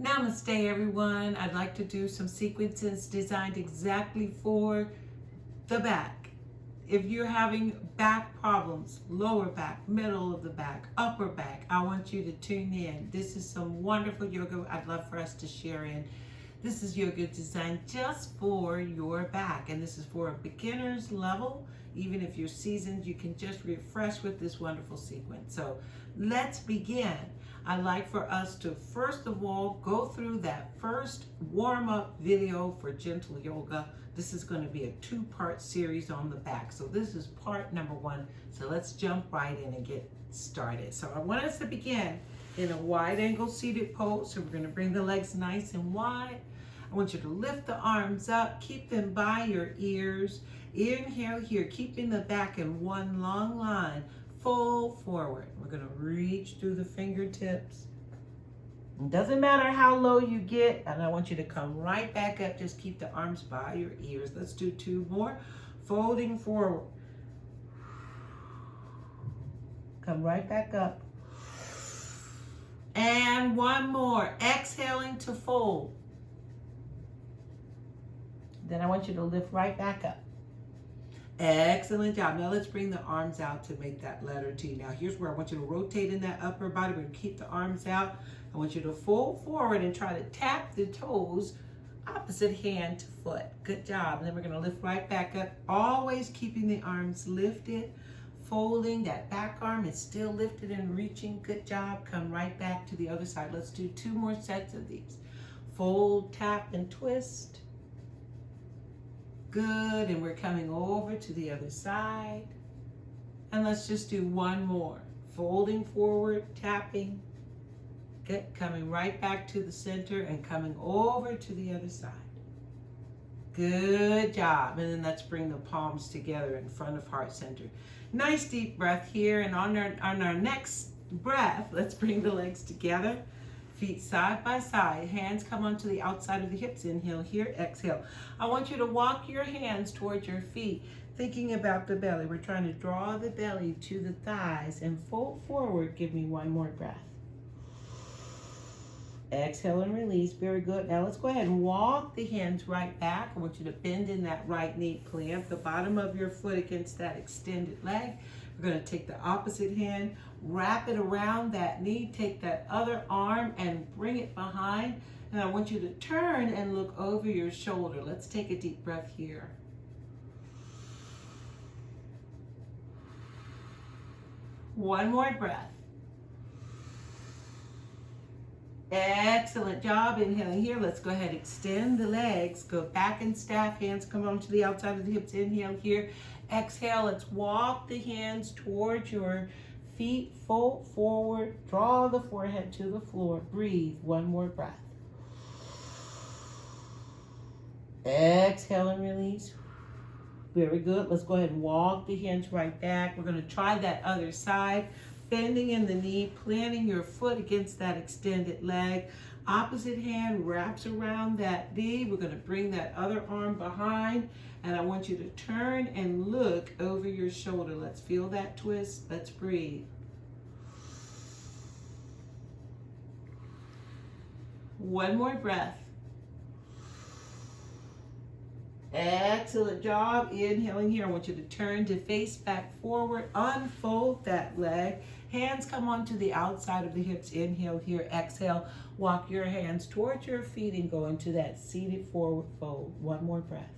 Namaste everyone. I'd like to do some sequences designed exactly for the back. If you're having back problems, lower back, middle of the back, upper back, I want you to tune in. This is some wonderful yoga I'd love for us to share in. This is yoga designed just for your back, and this is for a beginner's level. Even if you're seasoned, you can just refresh with this wonderful sequence. So let's begin. I'd like for us to first of all go through that first warm-up video for gentle yoga. This is going to be a two-part series on the back. So this is part number one. So let's jump right in and get started. So I want us to begin in a wide angle seated pose. So we're going to bring the legs nice and wide. I want you to lift the arms up, keep them by your ears. Inhale here, keeping the back in one long line. Fold forward. We're going to reach through the fingertips. It doesn't matter how low you get, and I want you to come right back up. Just keep the arms by your ears. Let's do two more. Folding forward. Come right back up. And one more. Exhaling to fold. Then I want you to lift right back up. Excellent job. Now let's bring the arms out to make that letter T. Now here's where I want you to rotate in that upper body. We're going to keep the arms out. I want you to fold forward and try to tap the toes opposite hand to foot. Good job. And then we're going to lift right back up, always keeping the arms lifted. Folding, that back arm is still lifted and reaching. Good job. Come right back to the other side. Let's do two more sets of these. Fold, tap, and twist. Good, and we're coming over to the other side. And let's just do one more. Folding forward, tapping. Good, coming right back to the center and coming over to the other side. Good job. And then let's bring the palms together in front of heart center. Nice deep breath here. And on our next breath, let's bring the legs together. Feet side by side, hands come onto the outside of the hips. Inhale here, exhale. I want you to walk your hands towards your feet, thinking about the belly. We're trying to draw the belly to the thighs and fold forward. Give me one more breath. Exhale and release. Very good. Now let's go ahead and walk the hands right back. I want you to bend in that right knee. Plant the bottom of your foot against that extended leg. We're going to take the opposite hand, wrap it around that knee, take that other arm and bring it behind. And I want you to turn and look over your shoulder. Let's take a deep breath here. One more breath. Excellent job. Inhaling here. Let's go ahead, extend the legs, go back in staff, hands come onto the outside of the hips. Inhale here. Exhale, let's walk the hands towards your feet, fold forward, draw the forehead to the floor. Breathe, one more breath. Exhale and release. Very good. Let's go ahead and walk the hands right back. We're going to try that other side. Bending in the knee, planting your foot against that extended leg. Opposite hand wraps around that knee. We're going to bring that other arm behind. And I want you to turn and look over your shoulder. Let's feel that twist. Let's breathe. One more breath. Excellent job. Inhaling here. I want you to turn to face back forward. Unfold that leg. Hands come onto the outside of the hips. Inhale here. Exhale. Walk your hands towards your feet and go into that seated forward fold. One more breath.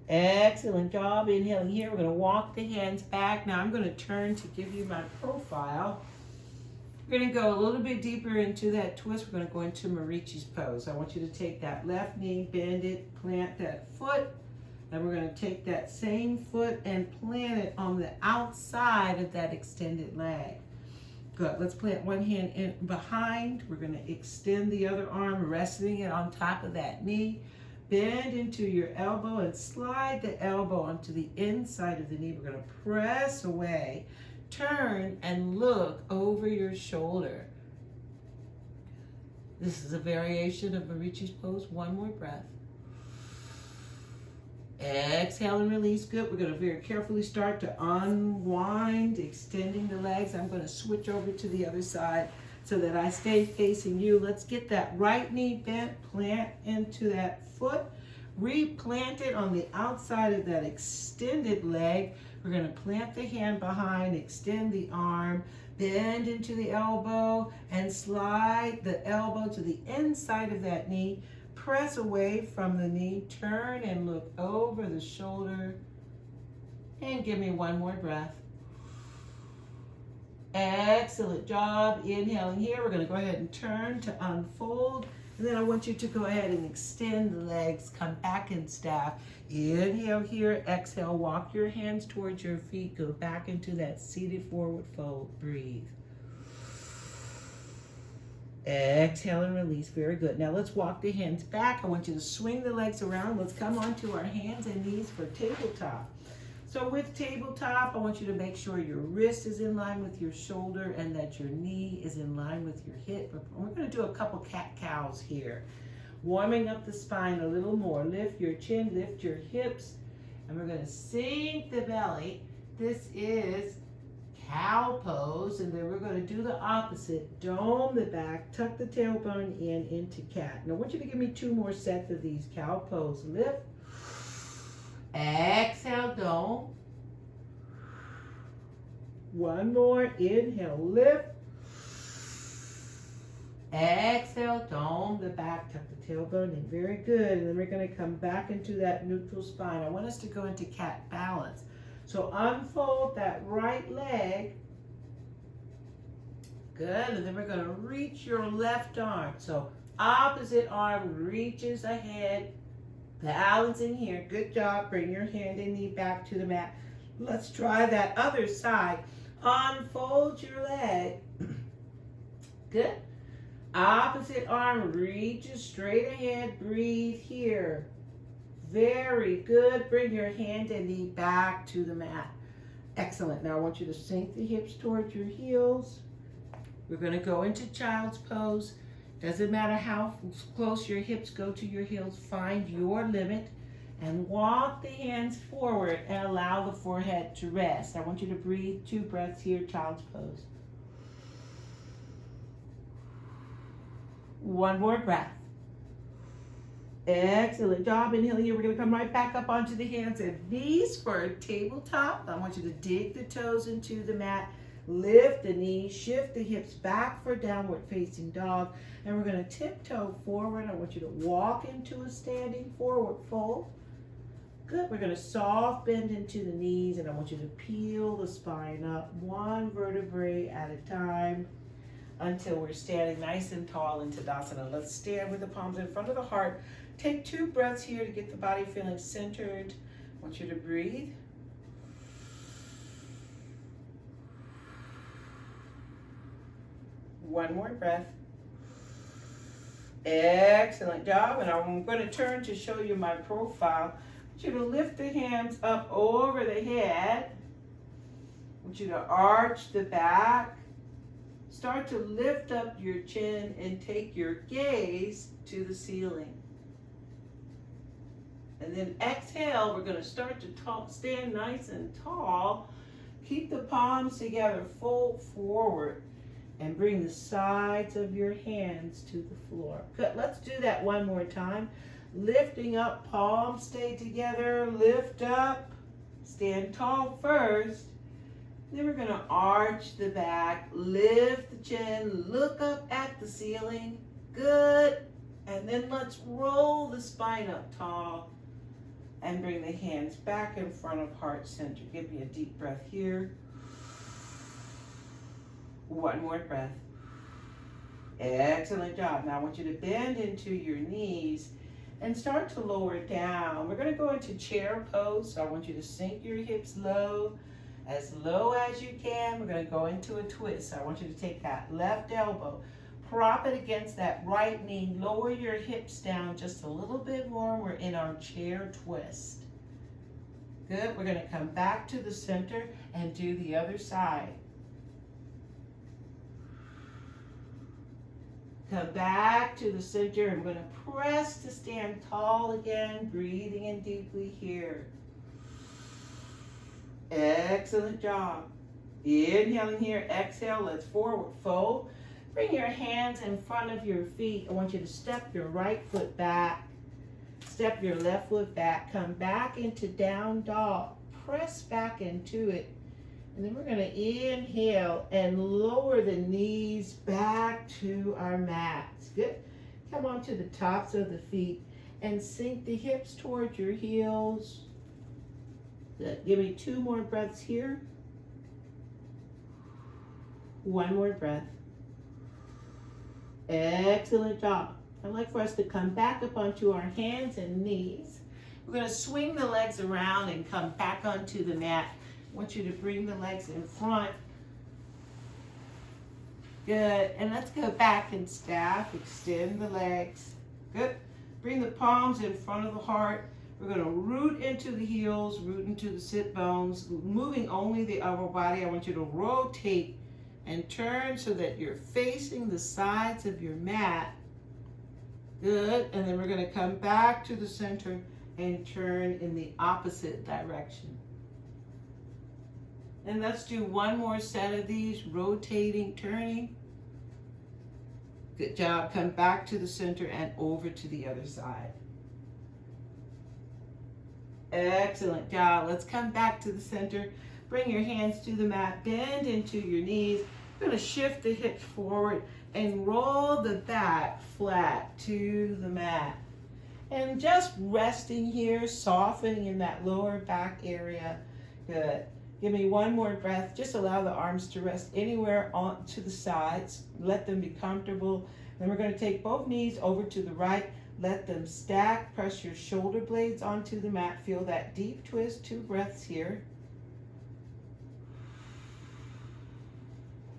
Excellent job. Inhaling here. We're going to walk the hands back. Now I'm going to turn to give you my profile. We're going to go a little bit deeper into that twist. We're going to go into Marici's pose. I want you to take that left knee, bend it, plant that foot. And we're going to take that same foot and plant it on the outside of that extended leg. Good. Let's plant one hand in behind. We're going to extend the other arm, resting it on top of that knee. Bend into your elbow and slide the elbow onto the inside of the knee. We're going to press away. Turn and look over your shoulder. This is a variation of Marici's pose. One more breath. Exhale and release. Good. We're going to very carefully start to unwind, extending the legs. I'm going to switch over to the other side. so that I stay facing you. Let's get that right knee bent, plant into that foot, replant it on the outside of that extended leg. We're going to plant the hand behind, extend the arm, bend into the elbow, and slide the elbow to the inside of that knee. Press away from the knee, turn and look over the shoulder, and give me one more breath. Excellent job. Inhaling here. We're going to go ahead and turn to unfold. And then I want you to go ahead and extend the legs. Come back in staff. Inhale here. Exhale. Walk your hands towards your feet. Go back into that seated forward fold. Breathe. Exhale and release. Very good. Now let's walk the hands back. I want you to swing the legs around. Let's come onto our hands and knees for tabletop. So with tabletop, I want you to make sure your wrist is in line with your shoulder and that your knee is in line with your hip. We're going to do a couple cat-cows here. Warming up the spine a little more. Lift your chin, lift your hips, and we're going to sink the belly. This is cow pose, and then we're going to do the opposite. Dome the back, tuck the tailbone in into cat. Now I want you to give me 2 more sets of these cow pose. Lift. Exhale, dome. 1 more. Inhale, lift. Exhale, dome the back, tuck the tailbone in. Very good. And then we're going to come back into that neutral spine. I want us to go into cat balance. So unfold that right leg. Good. And then we're going to reach your left arm. So opposite arm reaches ahead. Balance in here. Good job. Bring your hand and knee back to the mat. Let's try that other side. Unfold your leg. Good. Opposite arm reaches straight ahead. Breathe here. Very good. Bring your hand and knee back to the mat. Excellent. Now I want you to sink the hips towards your heels. We're going to go into child's pose. Doesn't matter how close your hips go to your heels, find your limit and walk the hands forward and allow the forehead to rest. I want you to breathe 2 breaths here, child's pose. 1 more breath. Excellent job. Inhale here. We're going to come right back up onto the hands and knees for a tabletop. I want you to dig the toes into the mat. Lift the knees, shift the hips back for downward facing dog. And we're going to tiptoe forward. I want you to walk into a standing forward fold. Good. We're going to soft bend into the knees, and I want you to peel the spine up 1 vertebrae at a time until we're standing nice and tall in Tadasana. Let's stand with the palms in front of the heart. Take 2 breaths here to get the body feeling centered. I want you to breathe. One more breath. Excellent job. And I'm going to turn to show you my profile. I want you to lift the hands up over the head. I want you to arch the back. Start to lift up your chin and take your gaze to the ceiling. And then exhale, we're going to start to stand nice and tall. Keep the palms together, fold forward. And bring the sides of your hands to the floor. Good. Let's do that 1 more time. Lifting up, palms stay together. Lift up. Stand tall first. Then we're going to arch the back. Lift the chin. Look up at the ceiling. Good. And then let's roll the spine up tall. And bring the hands back in front of heart center. Give me a deep breath here. 1 more breath. Excellent job. Now I want you to bend into your knees and start to lower down. We're going to go into chair pose. So I want you to sink your hips low as you can. We're going to go into a twist. So I want you to take that left elbow, prop it against that right knee, lower your hips down just a little bit more. We're in our chair twist. Good. We're going to come back to the center and do the other side. Come back to the center. I'm going to press to stand tall again, breathing in deeply here. Excellent job. Inhaling here, exhale, let's forward fold. Bring your hands in front of your feet. I want you to step your right foot back. Step your left foot back. Come back into down dog. Press back into it. And then we're going to inhale and lower the knees back to our mats. Good. Come on to the tops of the feet and sink the hips towards your heels. Good. Give me 2 more breaths here. 1 more breath. Excellent job. I'd like for us to come back up onto our hands and knees. We're going to swing the legs around and come back onto the mat. I want you to bring the legs in front. Good. And let's go back in staff. Extend the legs. Good. Bring the palms in front of the heart. We're going to root into the heels, root into the sit bones, moving only the upper body. I want you to rotate and turn so that you're facing the sides of your mat. Good. And then we're going to come back to the center and turn in the opposite direction. And let's do 1 more set of these, rotating, turning. Good job. Come back to the center and over to the other side. Excellent job. Let's come back to the center. Bring your hands to the mat. Bend into your knees. We're going to shift the hips forward and roll the back flat to the mat. And just resting here, softening in that lower back area. Good. Give me 1 more breath. Just allow the arms to rest anywhere on to the sides. Let them be comfortable. Then we're going to take both knees over to the right. Let them stack. Press your shoulder blades onto the mat. Feel that deep twist. 2 breaths here.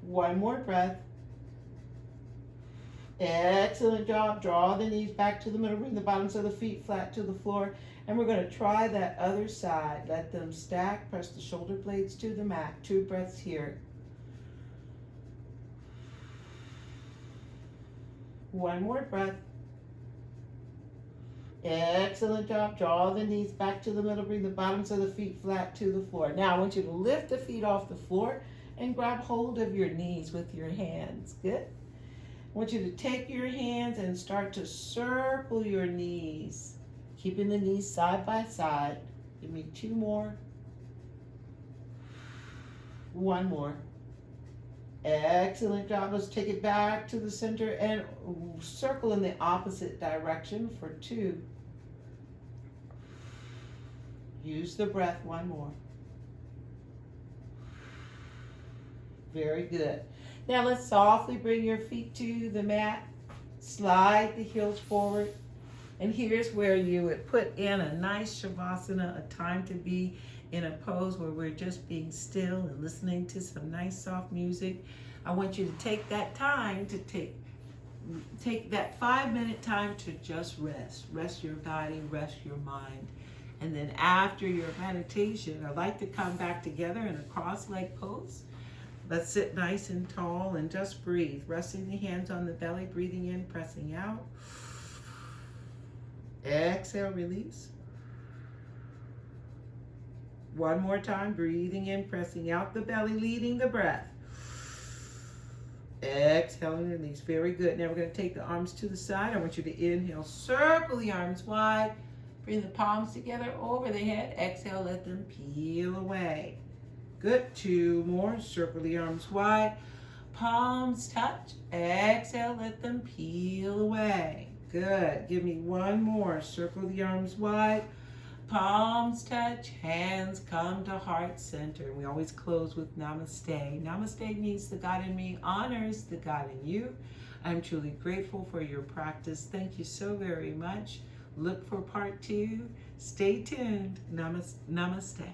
1 more breath. Excellent job. Draw the knees back to the middle. Bring the bottoms of the feet flat to the floor. And we're going to try that other side. Let them stack. Press the shoulder blades to the mat. 2 breaths here. 1 more breath. Excellent job. Draw the knees back to the middle. Bring the bottoms of the feet flat to the floor. Now I want you to lift the feet off the floor and grab hold of your knees with your hands. Good. I want you to take your hands and start to circle your knees, keeping the knees side by side. Give me 2 more. 1 more. Excellent job. Let's take it back to the center and circle in the opposite direction for 2. Use the breath. 1 more. Very good. Now let's softly bring your feet to the mat. Slide the heels forward. And here's where you would put in a nice Shavasana, a time to be in a pose where we're just being still and listening to some nice soft music. I want you to take that time to take that 5-minute time to just rest. Rest your body, rest your mind. And then after your meditation, I'd like to come back together in a cross-leg pose. Let's sit nice and tall and just breathe. Resting the hands on the belly, breathing in, pressing out. Exhale, release. 1 more time, breathing in, pressing out the belly, leading the breath. Exhale and release. Very good. Now we're going to take the arms to the side. I want you to inhale, circle the arms wide. Bring the palms together over the head. Exhale, let them peel away. Good. 2 more. Circle the arms wide. Palms touch. Exhale, let them peel away. Good. Give me 1 more. Circle the arms wide. Palms touch. Hands come to heart center. We always close with namaste. Namaste means the God in me honors the God in you. I'm truly grateful for your practice. Thank you so very much. Look for part 2. Stay tuned. Namaste.